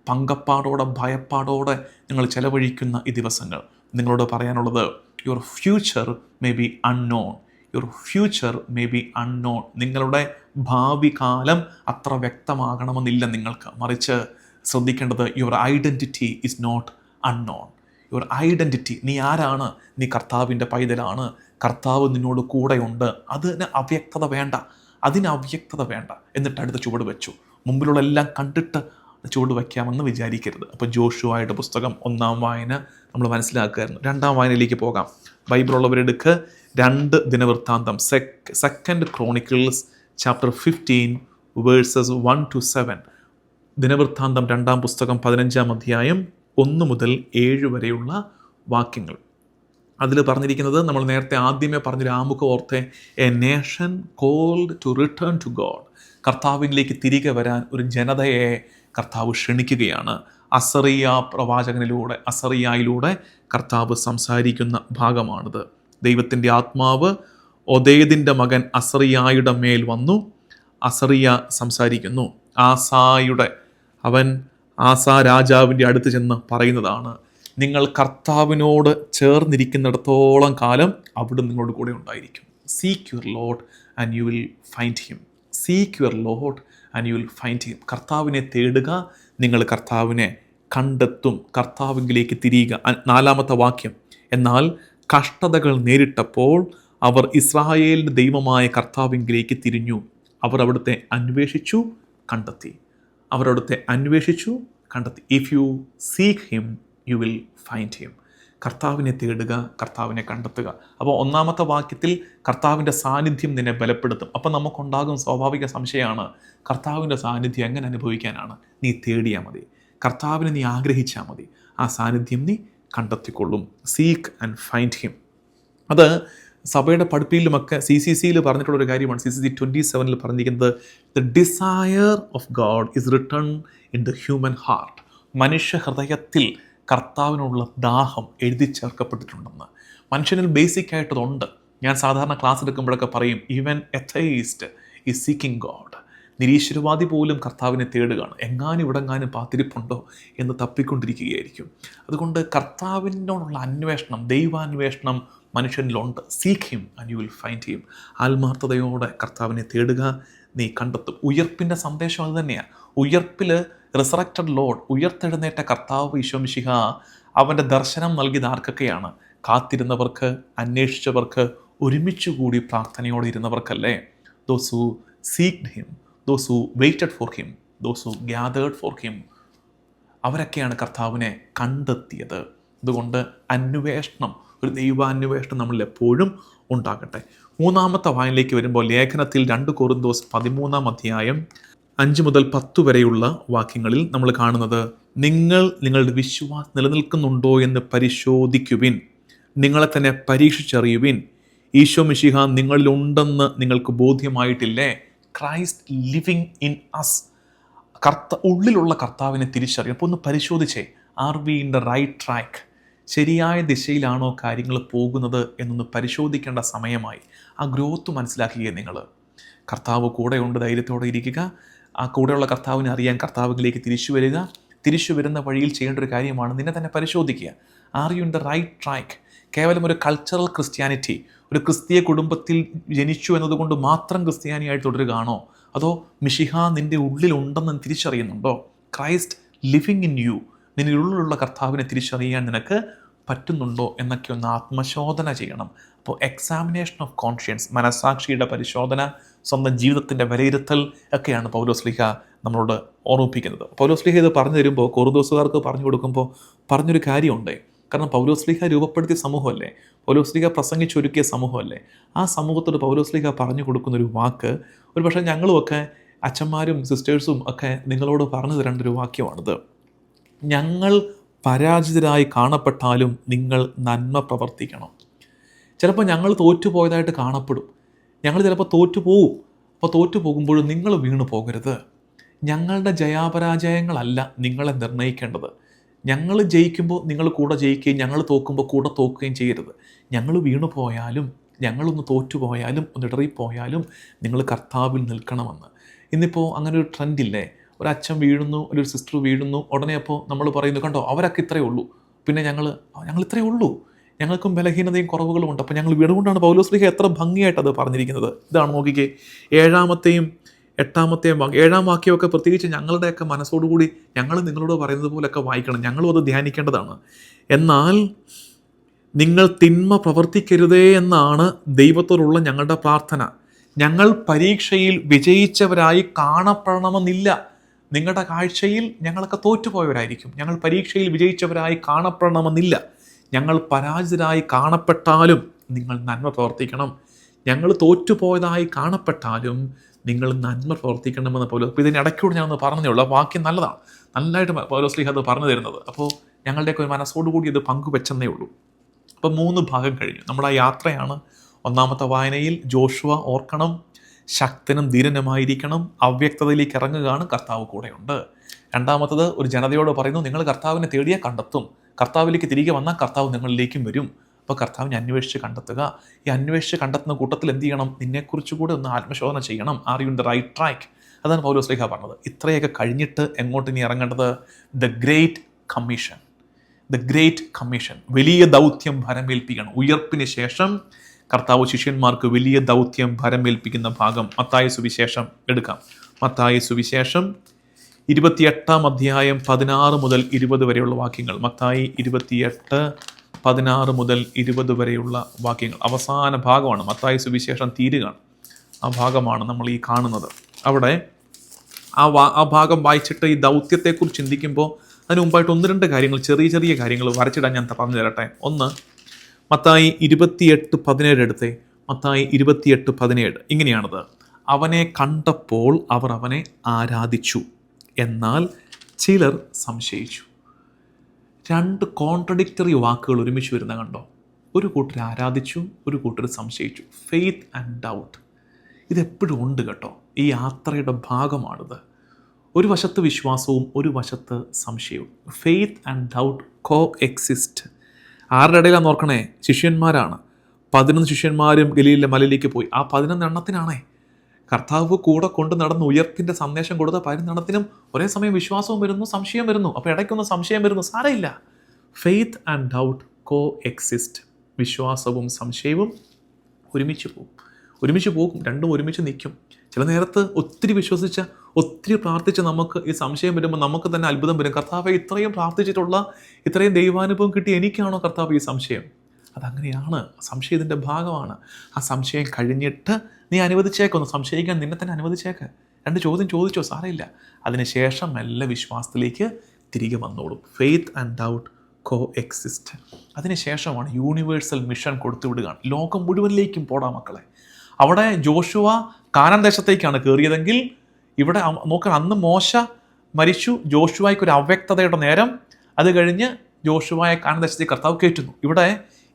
പങ്കപ്പാടോടെ, ഭയപ്പാടോടെ നിങ്ങൾ ചെലവഴിക്കുന്ന ഈ ദിവസങ്ങൾ, നിങ്ങളോട് പറയാനുള്ളത്, your future may be unknown. Your future may be unknown. നിങ്ങളുടെ ഭാവി കാലം അത്ര വ്യക്തമാകണമെന്നില്ല നിങ്ങൾക്ക്. മറിച്ച് ശ്രദ്ധിക്കേണ്ടത്, your identity is not unknown. Your identity, നീ ആരാണ്? നീ കർത്താവിൻ്റെ പൈതലാണ്. കർത്താവ് നിന്നോട് കൂടെയുണ്ട്. അതിന് അവ്യക്തത വേണ്ട. എന്നിട്ട് അടുത്ത ചുവട് വെച്ചു. മുമ്പിലുള്ള എല്ലാം കണ്ടിട്ട് ചുവട് വയ്ക്കാമെന്ന് വിചാരിക്കരുത്. അപ്പോൾ ജോഷുവയുടെ പുസ്തകം 1-ാം വായന നമ്മൾ മനസ്സിലാക്കുമായിരുന്നു. 2-ാം വായനയിലേക്ക് പോകാം. ബൈബിളുള്ളവരെടുക്ക് 2 ദിനവൃത്താന്തം, സെക്കൻഡ് ക്രോണിക്കിൾസ് ചാപ്റ്റർ 15 വേഴ്സസ് 1-7. ദിനവൃത്താന്തം 2-ാം പുസ്തകം 15-ാം അധ്യായം 1 മുതൽ 7 വരെയുള്ള വാക്യങ്ങൾ. അതിൽ പറഞ്ഞിരിക്കുന്നത്, നമ്മൾ നേരത്തെ ആദ്യമേ പറഞ്ഞൊരു ആമുഖം ഓർത്തെ, a nation called to return to God. കർത്താവിലേക്ക് തിരികെ വരാൻ ഒരു ജനതയെ കർത്താവ് ക്ഷണിക്കുകയാണ്. അസറിയായിലൂടെ കർത്താവ് സംസാരിക്കുന്ന ഭാഗമാണിത്. ദൈവത്തിൻ്റെ ആത്മാവ് ഒദേദിൻ്റെ മകൻ അസറിയായുടെ മേൽ വന്നു. അസറിയ സംസാരിക്കുന്നു. ആസാ രാജാവിൻ്റെ അടുത്ത് ചെന്ന് പറയുന്നതാണ്, നിങ്ങൾ കർത്താവിനോട് ചേർന്നിരിക്കുന്നിടത്തോളം കാലം അവിടെ നിങ്ങളോട് കൂടെ ഉണ്ടായിരിക്കും. Seek your Lord and you will find him. Seek your Lord and you will find him. കർത്താവിനെ തേടുക, നിങ്ങൾ കർത്താവിനെ കണ്ടെത്തും. കർത്താവിലേക്ക് തിരിയുക. 4-ാമത്തെ വാക്യം, എന്നാൽ കഷ്ടതകൾ നേരിട്ടപ്പോൾ അവർ ഇസ്രായേലിൻ്റെ ദൈവമായ കർത്താവിലേക്ക് തിരിഞ്ഞു. അവർ അവിടുത്തെ അന്വേഷിച്ചു, കണ്ടെത്തി. If you seek him you will find him. കർത്താവിനെ തേടുക, കർത്താവിനെ കണ്ടെത്തുക. അപ്പോൾ 1-ാമത്തെ വാക്യത്തിൽ കർത്താവിൻ്റെ സാന്നിധ്യം നിന്നെ ബലപ്പെടുത്തും. അപ്പം നമുക്കുണ്ടാകും സ്വാഭാവിക സംശയമാണ്, കർത്താവിൻ്റെ സാന്നിധ്യം എങ്ങനെ അനുഭവിക്കാനാണ്? നീ തേടിയാൽ മതി, കർത്താവിനെ നീ ആഗ്രഹിച്ചാൽ മതി, ആ സാന്നിധ്യം നീ കണ്ടെത്തിക്കൊള്ളും. Seek and find him. അത് സഭയുടെ പഠിപ്പിലുമൊക്കെ CCCയിൽ പറഞ്ഞിട്ടുള്ളൊരു കാര്യമാണ്. CCC 27 പറഞ്ഞിരിക്കുന്നത്, the desire of God is return in the human heart മനുഷ്യ ഹൃദയത്തിൽ കർത്താവിനുള്ള ദാഹം എഴുതി ചേർക്കപ്പെട്ടിട്ടുണ്ടെന്ന്. മനുഷ്യനിൽ ബേസിക്കായിട്ടതുണ്ട്. ഞാൻ സാധാരണ ക്ലാസ് എടുക്കുമ്പോഴൊക്കെ പറയും, ഈവൻ എത്തയിസ്റ്റ് ഈസ് സീക്കിംഗ് ഗോഡ്. നിരീശ്വരവാദി പോലും കർത്താവിനെ തേടുകയാണ്. എങ്ങാനും ഇവിടെങ്ങാനും പാത്തിരിപ്പുണ്ടോ എന്ന് തപ്പിക്കൊണ്ടിരിക്കുകയായിരിക്കും. അതുകൊണ്ട് കർത്താവിനോടുള്ള അന്വേഷണം, ദൈവാന്വേഷണം മനുഷ്യനിലുണ്ട്. Seek him and you will find him. ആത്മാർത്ഥതയോടെ കർത്താവിനെ തേടുക, നീ കണ്ടെത്തും. ഉയർപ്പിൻ്റെ സന്ദേശം അത് തന്നെയാണ്. ഉയർപ്പിൽ റിസറക്റ്റഡ് ലോർഡ്, ഉയർത്തെഴുന്നേറ്റ കർത്താവ് ഈശോ മിശിഹ അവൻ്റെ ദർശനം നൽകിയത് ആർക്കൊക്കെയാണ്? കാത്തിരുന്നവർക്ക്, അന്വേഷിച്ചവർക്ക്, ഒരുമിച്ച് കൂടി പ്രാർത്ഥനയോടെ ഇരുന്നവർക്കല്ലേ. Those who seeked him, those who waited for him, those who gathered for him, അവരൊക്കെയാണ് കർത്താവിനെ കണ്ടെത്തിയത്. അതുകൊണ്ട് അന്വേഷണം, ഒരു ദൈവാന്വേഷണം നമ്മളിൽ എപ്പോഴും ഉണ്ടാകട്ടെ. മൂന്നാമത്തെ വായനയിലേക്ക് വരുമ്പോൾ ലേഖനത്തിൽ 2 കൊറിന്തോസ് 13 അധ്യായം 5 മുതൽ 10 വരെയുള്ള വാക്യങ്ങളിൽ നമ്മൾ കാണുന്നത്, നിങ്ങൾ നിങ്ങളുടെ വിശ്വാസം നിലനിൽക്കുന്നുണ്ടോ എന്ന് പരിശോധിക്കുവിൻ, നിങ്ങളെ തന്നെ പരീക്ഷിച്ചറിയുവിൻ, ഈശോ മിശിഹ നിങ്ങളിലുണ്ടെന്ന് നിങ്ങൾക്ക് ബോധ്യമായിട്ടില്ലേ? Christ living in us. ഉള്ളിലുള്ള കർത്താവിനെ തിരിച്ചറിയും. അപ്പോൾ ഒന്ന് പരിശോധിച്ചേ, are we in the right track? ശരിയായ ദിശയിലാണോ കാര്യങ്ങൾ പോകുന്നത് എന്നൊന്ന് പരിശോധിക്കേണ്ട സമയമായി. ആ ഗ്രോത്ത് മനസ്സിലാക്കുക. നിങ്ങൾ കർത്താവ് കൂടെയുണ്ട്, ധൈര്യത്തോടെ ഇരിക്കുക. ആ കൂടെയുള്ള കർത്താവിനെ അറിയാൻ കർത്താവിലേക്ക് തിരിച്ചു വരിക. തിരിച്ചു വരുന്ന വഴിയിൽ ചെയ്യേണ്ട ഒരു കാര്യമാണ് നിന്നെ തന്നെ പരിശോധിക്കുക. Are you in the right track? കേവലം ഒരു കൾച്ചറൽ ക്രിസ്ത്യാനിറ്റി, ഒരു ക്രിസ്തീയ കുടുംബത്തിൽ ജനിച്ചു എന്നതുകൊണ്ട് മാത്രം ക്രിസ്ത്യാനിയായി തുടരുകയാണോ? അതോ മിശിഹ നിൻ്റെ ഉള്ളിലുണ്ടെന്ന് തിരിച്ചറിയുന്നുണ്ടോ? ക്രൈസ്റ്റ് ലിവിങ് ഇൻ യു, നിന്റെ ഉള്ളിലുള്ള കർത്താവിനെ തിരിച്ചറിയാൻ നിനക്ക് പറ്റുന്നുണ്ടോ എന്നൊക്കെ ഒന്ന് ആത്മശോധന ചെയ്യണം. അപ്പോൾ എക്സാമിനേഷൻ ഓഫ് കോൺഷ്യൻസ്, മനസാക്ഷിയുടെ പരിശോധന, സ്വന്തം ജീവിതത്തിൻ്റെ വിലയിരുത്തൽ ഒക്കെയാണ് പൗലോസ്ലീഹ നമ്മളോട് ഓർമ്മിപ്പിക്കുന്നത്. പൗലോസ്ലീഹ ഇത് പറഞ്ഞു തരുമ്പോൾ, കൊറിന്തോസുകാർക്ക് പറഞ്ഞു കൊടുക്കുമ്പോൾ പറഞ്ഞൊരു കാര്യമുണ്ട്. കാരണം പൗലോസ്ലീഹ രൂപപ്പെടുത്തിയ സമൂഹമല്ലേ, പൗലോസ്ലീഹ പ്രസംഗിച്ചൊരുക്കിയ സമൂഹമല്ലേ. ആ സമൂഹത്തോട് പൗലോസ്ലീഹ പറഞ്ഞു കൊടുക്കുന്നൊരു വാക്ക്, ഒരു പക്ഷേ ഞങ്ങളുമൊക്കെ അച്ഛന്മാരും സിസ്റ്റേഴ്സും ഒക്കെ നിങ്ങളോട് പറഞ്ഞു തരേണ്ട ഒരു വാക്യമാണിത്. ഞങ്ങൾ പരാജിതരായി കാണപ്പെട്ടാലും നിങ്ങൾ നന്മ പ്രവർത്തിക്കണം. ചിലപ്പോൾ ഞങ്ങൾ തോറ്റുപോയതായിട്ട് കാണപ്പെടും, ഞങ്ങൾ ചിലപ്പോൾ തോറ്റുപോകും. അപ്പോൾ തോറ്റു പോകുമ്പോഴും നിങ്ങൾ വീണു പോകരുത്. ഞങ്ങളുടെ ജയാപരാജയങ്ങളല്ല നിങ്ങളെ നിർണ്ണയിക്കേണ്ടത്. ഞങ്ങൾ ജയിക്കുമ്പോൾ നിങ്ങൾ കൂടെ ജയിക്കുകയും ഞങ്ങൾ തോക്കുമ്പോൾ കൂടെ തോക്കുകയും ചെയ്യരുത്. ഞങ്ങൾ വീണു പോയാലും, ഞങ്ങളൊന്ന് തോറ്റുപോയാലും, ഒന്ന് ഇടറിപ്പോയാലും നിങ്ങൾ കർത്താവിൽ നിൽക്കണമെന്ന്. ഇന്നിപ്പോൾ അങ്ങനെ ഒരു ട്രെൻഡില്ലേ, ഒരു അച്ഛൻ വീഴുന്നു, ഒരു സിസ്റ്റർ വീഴുന്നു, ഉടനെ അപ്പോൾ നമ്മൾ പറയുന്നു, കണ്ടോ അവരൊക്കെ ഇത്രയേ ഉള്ളൂ, പിന്നെ ഞങ്ങൾ ഇത്രയേ ഉള്ളൂ, ഞങ്ങൾക്കും ബലഹീനതയും കുറവുകളും ഉണ്ട്. അപ്പോൾ ഞങ്ങൾ വീടുകൊണ്ടാണ് പൗലോസ്ലീഹ എത്ര ഭംഗിയായിട്ട് അത് പറഞ്ഞിരിക്കുന്നത്. ഇതാണ് നോക്കിക്കേ, 7-ാമത്തെയും 8-ാമത്തെയും 7-ാം വാക്യമൊക്കെ പ്രത്യേകിച്ച് ഞങ്ങളുടെയൊക്കെ മനസ്സോടുകൂടി ഞങ്ങൾ നിങ്ങളോട് പറയുന്നത് പോലെയൊക്കെ വായിക്കണം. ഞങ്ങളും അത് ധ്യാനിക്കേണ്ടതാണ്. എന്നാൽ നിങ്ങൾ തിന്മ പ്രവർത്തിക്കരുതേ എന്നാണ് ദൈവത്തോടുള്ള ഞങ്ങളുടെ പ്രാർത്ഥന. ഞങ്ങൾ പരീക്ഷയിൽ വിജയിച്ചവരായി കാണപ്പെടണമെന്നില്ല. നിങ്ങളുടെ കാഴ്ചയിൽ ഞങ്ങളൊക്കെ തോറ്റുപോയവരായിരിക്കും. ഞങ്ങൾ പരീക്ഷയിൽ വിജയിച്ചവരായി കാണപ്പെടണമെന്നില്ല. ഞങ്ങൾ പരാജിതരായി കാണപ്പെട്ടാലും നിങ്ങൾ നന്മ പ്രവർത്തിക്കണം. ഞങ്ങൾ തോറ്റുപോയതായി കാണപ്പെട്ടാലും നിങ്ങൾ നന്മ പ്രവർത്തിക്കണമെന്ന് പൗലോസ്. അപ്പോൾ ഇതിനിടയ്ക്കൂടെ ഞാനൊന്ന് പറഞ്ഞേ ഉള്ളൂ. ആ വാക്യം നല്ലതാണ്, നല്ലതായിട്ട് പൗലോസ്ലീഹ അത് പറഞ്ഞു തരുന്നത്. അപ്പോൾ ഞങ്ങളുടെയൊക്കെ ഒരു മനസ്സോടുകൂടി ഇത് പങ്കുവെച്ചെന്നേ ഉള്ളൂ. അപ്പോൾ 3 ഭാഗം കഴിഞ്ഞു. നമ്മുടെ ആ യാത്രയാണ്. 1-ാമത്തെ വായനയിൽ ജോഷുവ ഓർക്കണം, ശക്തനും ധീരനുമായിരിക്കണം, അവ്യക്തതയിലേക്ക് ഇറങ്ങുകയാണ്, കർത്താവ് കൂടെയുണ്ട്. 2-ാമത്തത് ഒരു ജനതയോട് പറയുന്നു, നിങ്ങൾ കർത്താവിനെ തേടിയാൽ കണ്ടെത്തും, കർത്താവിലേക്ക് തിരികെ വന്നാൽ കർത്താവ് നിങ്ങളിലേക്കും വരും. അപ്പോൾ കർത്താവിനെ അന്വേഷിച്ച് കണ്ടെത്തുക. ഈ അന്വേഷിച്ച് കണ്ടെത്തുന്ന കൂട്ടത്തിൽ എന്ത് ചെയ്യണം? നിന്നെക്കുറിച്ച് കൂടെ ഒന്ന് ആത്മശോധന ചെയ്യണം. Are you in the right track? അതാണ് പൗലോസ്ലീഹ പറഞ്ഞത്. ഇത്രയൊക്കെ കഴിഞ്ഞിട്ട് എങ്ങോട്ട് ഇനി ഇറങ്ങേണ്ടത്? The great commission. The great commission, വലിയ ദൗത്യം ഭരമേൽപ്പിക്കണം. ഉയർപ്പിന് ശേഷം കർത്താവ് ശിഷ്യന്മാർക്ക് വലിയ ദൗത്യം ഭരമേൽപ്പിക്കുന്ന ഭാഗം മത്തായി സുവിശേഷം എടുക്കാം. മത്തായി സുവിശേഷം 28-ാം അധ്യായം 16 മുതൽ 20 വരെയുള്ള വാക്യങ്ങൾ. മത്തായി 28, 16 മുതൽ 20 വരെയുള്ള വാക്യങ്ങൾ അവസാന ഭാഗമാണ്. മത്തായി സുവിശേഷം തീരുകയാണ്. ആ ഭാഗമാണ് നമ്മൾ ഈ കാണുന്നത്. അവിടെ ആ ഭാഗം വായിച്ചിട്ട് ഈ ദൗത്യത്തെക്കുറിച്ച് ചിന്തിക്കുമ്പോൾ അതിന് മുമ്പായിട്ട് 1-2 കാര്യങ്ങൾ, ചെറിയ ചെറിയ കാര്യങ്ങൾ വരച്ചിടാൻ ഞാൻ പറഞ്ഞു തരട്ടെ. ഒന്ന്, മത്തായി 28:17 എടുത്തേ. മത്തായി 28:17 ഇങ്ങനെയാണത്: അവനെ കണ്ടപ്പോൾ അവർ അവനെ ആരാധിച്ചു, എന്നാൽ ചിലർ സംശയിച്ചു. 2 കോൺട്രഡിക്ടറി വാക്കുകൾ ഒരുമിച്ച് വരുന്ന കണ്ടോ? ഒരു കൂട്ടർ ആരാധിച്ചു, ഒരു കൂട്ടർ സംശയിച്ചു. ഫെയ്ത്ത് ആൻഡ് ഡൗട്ട് ഇതെപ്പോഴും ഉണ്ട് കേട്ടോ. ഈ യാത്രയുടെ ഭാഗമാണിത്. ഒരു വശത്ത് വിശ്വാസവും ഒരു വശത്ത് സംശയവും. Faith and doubt co exist. ആരുടെ ഇടയിലാന്ന് ഓർക്കണേ? ശിഷ്യന്മാരാണ്. 11 ശിഷ്യന്മാരും ഗലീലിലെ മലയിലേക്ക് പോയി. ആ 11 എണ്ണത്തിനാണേ കർത്താവ് കൂടെ കൊണ്ട് നടന്ന് ഉയർപ്പിൻ്റെ സന്ദേശം കൊടുത്ത 11 എണ്ണത്തിനും ഒരേ സമയം വിശ്വാസവും വരുന്നു, സംശയം വരുന്നു. അപ്പോൾ ഇടയ്ക്കൊന്ന് സംശയം വരുന്നു, സാരമില്ല. Faith and doubt co exist. വിശ്വാസവും സംശയവും ഒരുമിച്ച് പോകും, രണ്ടും ഒരുമിച്ച് നിൽക്കും. ചില നേരത്ത് ഒത്തിരി വിശ്വസിച്ച, ഒത്തിരി പ്രാർത്ഥിച്ച് നമുക്ക് ഈ സംശയം വരുമ്പോൾ നമുക്ക് തന്നെ അത്ഭുതം വരും. കർത്താവെ, ഇത്രയും പ്രാർത്ഥിച്ചിട്ടുള്ള, ഇത്രയും ദൈവാനുഭവം കിട്ടി എനിക്കാണോ കർത്താവ് ഈ സംശയം? അതങ്ങനെയാണ്. സംശയത്തിൻ്റെ ഭാഗമാണ്. ആ സംശയം കഴിഞ്ഞിട്ട് നീ അനുവദിച്ചേക്കൊന്ന് സംശയിക്കാൻ, നിന്നെ തന്നെ അനുവദിച്ചേക്ക്. 2 ചോദ്യം ചോദിച്ചോ, സാരമില്ല. അതിനുശേഷം മെല്ലെ വിശ്വാസത്തിലേക്ക് തിരികെ വന്നോളും. Faith and doubt co exist. അതിനുശേഷമാണ് യൂണിവേഴ്സൽ മിഷൻ കൊടുത്തുവിടുകയാണ്. ലോകം മുഴുവനിലേക്കും പോടാ മക്കളെ. അവിടെ ജോഷുവ കാനാൻ ദേശത്തേക്കാണ് കയറിയതെങ്കിൽ ഇവിടെ നോക്കണം, അന്ന് മോശ മരിച്ചു, ജോഷുവായ്ക്കൊരു അവ്യക്തതയുടെ നേരം. അത് കഴിഞ്ഞ് ജോഷുവായെ കാനാൻ ദേശത്തേക്ക് കർത്താവ് കയറ്റുന്നു. ഇവിടെ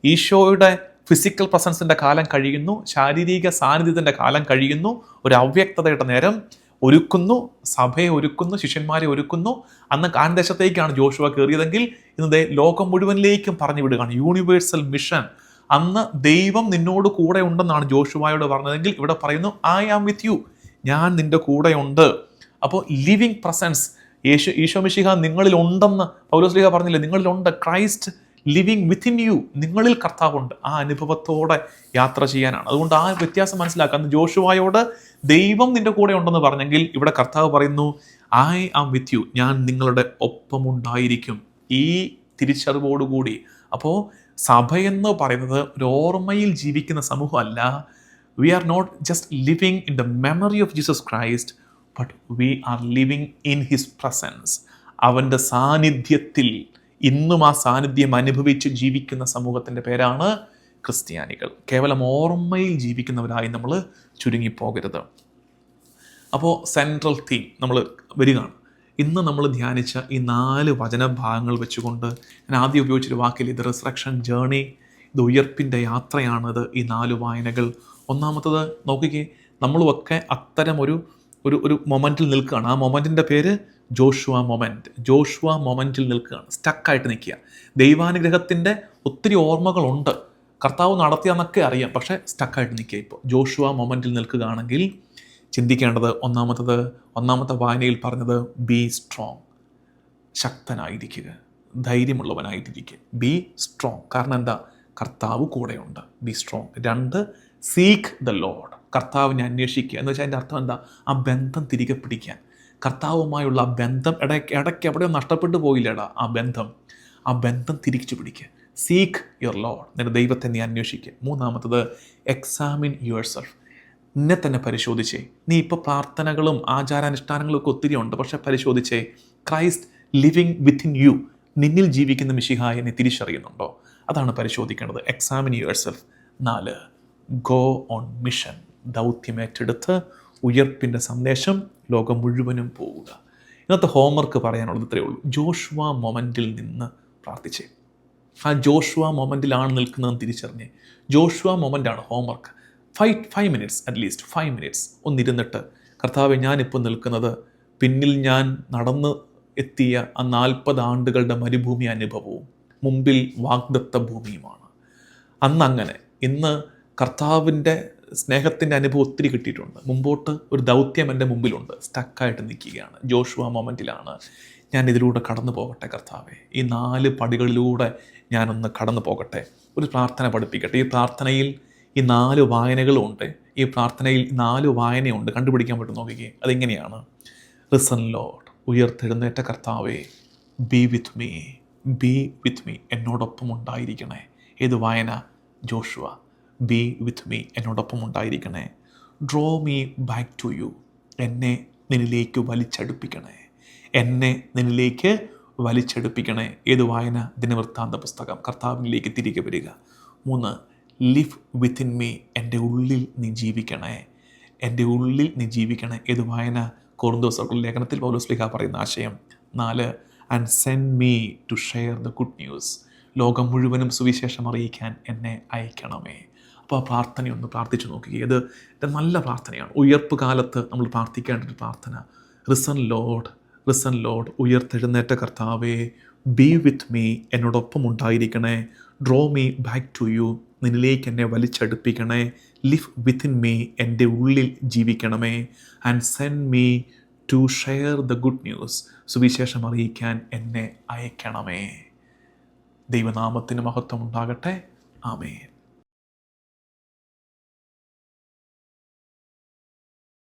ഈശോയുടെ ഫിസിക്കൽ പ്രസൻസിൻ്റെ കാലം കഴിയുന്നു, ശാരീരിക സാന്നിധ്യത്തിൻ്റെ കാലം കഴിയുന്നു. ഒരു അവ്യക്തതയുടെ നേരം ഒരുക്കുന്നു, സഭയെ ഒരുക്കുന്നു, ശിഷ്യന്മാരെ ഒരുക്കുന്നു. അന്ന് കാനാൻ ദേശത്തേക്കാണ് ജോഷുവ കയറിയതെങ്കിൽ ഇന്ന് ലോകം മുഴുവനിലേക്കും പറഞ്ഞു വിടുകയാണ്. Universal mission. അന്ന് ദൈവം നിന്നോട് കൂടെ ഉണ്ടെന്നാണ് ജോഷുവയോട് പറഞ്ഞതെങ്കിൽ ഇവിടെ പറയുന്നു, ഐ ആം വിത്ത് യു, ഞാൻ നിൻ്റെ കൂടെയുണ്ട്. അപ്പോൾ ലിവിങ് പ്രസൻസ് ഈശോ മിശിഹ നിങ്ങളിൽ ഉണ്ടെന്ന് പൗലോസ്ലീഹ പറഞ്ഞില്ലേ, നിങ്ങളിലുണ്ട്. ക്രൈസ്റ്റ് ലിവിങ് വിത്തിൻ യു, നിങ്ങളിൽ കർത്താവുണ്ട്. ആ അനുഭവത്തോടെ യാത്ര ചെയ്യാനാണ്. അതുകൊണ്ട് ആ വ്യത്യാസം മനസ്സിലാക്കുക. അന്ന് ജോഷുവയോട് ദൈവം നിൻ്റെ കൂടെ ഉണ്ടെന്ന് പറഞ്ഞെങ്കിൽ ഇവിടെ കർത്താവ് പറയുന്നു, ഐ ആം വിത്ത് യു, ഞാൻ നിങ്ങളുടെ ഒപ്പമുണ്ടായിരിക്കും. ഈ തിരിച്ചറിവോടുകൂടി. അപ്പോൾ സഭയെന്ന് പറയുന്നത് ഒരു ഓർമ്മയിൽ ജീവിക്കുന്ന സമൂഹമല്ല. We are not just living in the memory of Jesus Christ, but we are living in his presence. അവൻ്റെ സാന്നിധ്യത്തിൽ ഇന്നും ആ സാന്നിധ്യം അനുഭവിച്ച് ജീവിക്കുന്ന സമൂഹത്തിൻ്റെ പേരാണ് ക്രിസ്ത്യാനികൾ. കേവലം ഓർമ്മയിൽ ജീവിക്കുന്നവരായി നമ്മൾ ചുരുങ്ങിപ്പോകരുത്. അപ്പോൾ സെൻട്രൽ തീം നമ്മൾ വരികയാണ്. ഇന്ന് നമ്മൾ ധ്യാനിച്ച ഈ 4 വചനഭാഗങ്ങൾ വെച്ചുകൊണ്ട് ഞാൻ ആദ്യം ഉപയോഗിച്ചൊരു വാക്കിൽ, ഇത് റിസറക്ഷൻ ജേർണി, ഇത് ഉയർപ്പിൻ്റെ യാത്രയാണിത്. ഈ 4 വായനകൾ. ഒന്നാമത്തത് നോക്കിക്കേ, നമ്മളുമൊക്കെ അത്തരം ഒരു മൊമെൻറ്റിൽ നിൽക്കുകയാണ്. ആ മൊമെൻറ്റിൻ്റെ പേര് ജോഷുവ മൊമെൻറ്റ്. ജോഷുവ മൊമെൻറ്റിൽ നിൽക്കുകയാണ്, സ്റ്റക്കായിട്ട് നിൽക്കുക. ദൈവാനുഗ്രഹത്തിൻ്റെ ഒത്തിരി ഓർമ്മകളുണ്ട്, കർത്താവ് നടത്തിയെന്നൊക്കെ അറിയാം, പക്ഷേ സ്റ്റക്കായിട്ട് നിൽക്കുക. ഇപ്പോൾ ജോഷുവ മൊമെൻറ്റിൽ നിൽക്കുകയാണെങ്കിൽ ചിന്തിക്കേണ്ടത് ഒന്നാമത്തെ വായനയിൽ പറഞ്ഞത് ബി സ്ട്രോങ്, ശക്തനായിരിക്കുക, ധൈര്യമുള്ളവനായിട്ടിരിക്കുക. Be strong. കാരണം എന്താ? കർത്താവ് കൂടെയുണ്ട്. Be strong. 2, seek the Lord, കർത്താവിനെ അന്വേഷിക്കുക. എന്ന് വെച്ചാൽ അതിൻ്റെ അർത്ഥം എന്താ? ആ ബന്ധം തിരികെ പിടിക്കാൻ, കർത്താവുമായുള്ള ആ ബന്ധം. ഇടയ്ക്ക് എവിടെയോ നഷ്ടപ്പെട്ടു പോയില്ലേടാ ആ ബന്ധം തിരിച്ചു പിടിക്കുക. സീക്ക് യുവർ ലോർഡ്, നിന്റെ ദൈവത്തെ നീ അന്വേഷിക്കുക. 3, എക്സാമിൻ യുവർ സെൽഫ്, നിന്നെ തന്നെ പരിശോധിച്ചേ. നീ ഇപ്പോൾ പ്രാർത്ഥനകളും ആചാരാനുഷ്ഠാനങ്ങളും ഒക്കെ ഒത്തിരി ഉണ്ട്, പക്ഷെ പരിശോധിച്ചേ, ക്രൈസ്റ്റ് ലിവിങ് വിത്തിൻ യു, നിന്നിൽ ജീവിക്കുന്ന മിശിഹായെ നീ തിരിച്ചറിയുന്നുണ്ടോ? അതാണ് പരിശോധിക്കേണ്ടത്. Examine yourself. 4, go on mission, ദൗത്യമേറ്റെടുത്ത് ഉയർപ്പിൻ്റെ സന്ദേശം ലോകം മുഴുവനും പോവുക. ഇന്നത്തെ ഹോംവർക്ക് പറയാനുള്ളത് ഇത്രയേ ഉള്ളൂ. ജോഷുവ മൊമെൻറ്റിൽ നിന്ന് പ്രാർത്ഥിച്ചേ. ആ ജോഷുവ മൊമെൻറ്റിലാണ് നിൽക്കുന്നതെന്ന് തിരിച്ചറിഞ്ഞേ. ജോഷുവ മൊമെൻ്റാണ് ഹോംവർക്ക്. 5 മിനിറ്റ്സ്, അറ്റ്ലീസ്റ്റ് 5 മിനിറ്റ്സ് ഒന്നിരുന്നിട്ട്, കർത്താവെ, ഞാനിപ്പോൾ നിൽക്കുന്നത് പിന്നിൽ ഞാൻ നടന്ന് എത്തിയ ആ 40 ആണ്ടുകളുടെ മരുഭൂമി അനുഭവവും മുമ്പിൽ വാഗ്ദത്ത ഭൂമിയുമാണ്. അന്നങ്ങനെ. ഇന്ന് കർത്താവിൻ്റെ സ്നേഹത്തിൻ്റെ അനുഭവം ഒത്തിരി കിട്ടിയിട്ടുണ്ട്. മുമ്പോട്ട് ഒരു ദൗത്യം എൻ്റെ മുമ്പിലുണ്ട്, സ്റ്റക്കായിട്ട് നിൽക്കുകയാണ്. ജോഷുവ മൊമെൻറ്റിലാണ്. ഞാൻ ഇതിലൂടെ കടന്നു പോകട്ടെ കർത്താവെ, ഈ 4 പടികളിലൂടെ ഞാനൊന്ന് കടന്നു പോകട്ടെ. ഒരു പ്രാർത്ഥന പഠിപ്പിക്കട്ടെ. ഈ പ്രാർത്ഥനയിൽ ഈ 4 വായനകളും ഉണ്ട്. ഈ പ്രാർത്ഥനയിൽ 4 വായനയുണ്ട്. കണ്ടുപിടിക്കാൻ പറ്റും, നോക്കിക്കേ. അതെങ്ങനെയാണ്? റിസൺ ലോർഡ്, ഉയർത്തെഴുന്നേറ്റ കർത്താവേ, ബി വിത്ത് മീ, എന്നോടൊപ്പം ഉണ്ടായിരിക്കണേ. ഏത് വായന? ജോഷുവ. ബി വിത്ത് മീ, എന്നോടൊപ്പം ഉണ്ടായിരിക്കണേ. Draw me back to you, എന്നെ നിന്നിലേക്ക് വലിച്ചടുപ്പിക്കണേ. ഏത് വായന? ദിനവൃത്താന്ത പുസ്തകം. കർത്താവിലേക്ക് തിരികെ വരിക. 3, ലിവ് വിത്തിൻ മീ, എൻ്റെ ഉള്ളിൽ നീ ജീവിക്കണേ. ഏത് വായന? കൊറിന്തോസ്യർക്കുള്ള ലേഖനത്തിൽ പൗലോസ്ലീഹ പറയുന്ന ആശയം. 4, and send me to share the good news, ലോകം മുഴുവനും സുവിശേഷം അറിയിക്കാൻ എന്നെ അയക്കണമേ. അപ്പോൾ ആ പ്രാർത്ഥനയൊന്ന് പ്രാർത്ഥിച്ചു നോക്കുക. ഇത് നല്ല പ്രാർത്ഥനയാണ്. ഉയർപ്പ് കാലത്ത് നമ്മൾ പ്രാർത്ഥിക്കേണ്ട ഒരു പ്രാർത്ഥന. റിസൺ ലോഡ്, ഉയർത്തെഴുന്നേറ്റ കർത്താവേ, ബി വിത്ത് മീ, എന്നോടൊപ്പം ഉണ്ടായിരിക്കണേ. Draw me back to you, നിന്നിലേക്ക് എന്നെ വലിച്ചടുപ്പിക്കണേ. ലിവ് വിത്തിൻ മീ, എൻ്റെ ഉള്ളിൽ ജീവിക്കണമേ. And send me to share the good news, സുവിശേഷം അറിയിക്കാൻ എന്നെ അയക്കണമേ. ദൈവനാമത്തിന് മഹത്വം ഉണ്ടാകട്ടെ. ആമേൻ.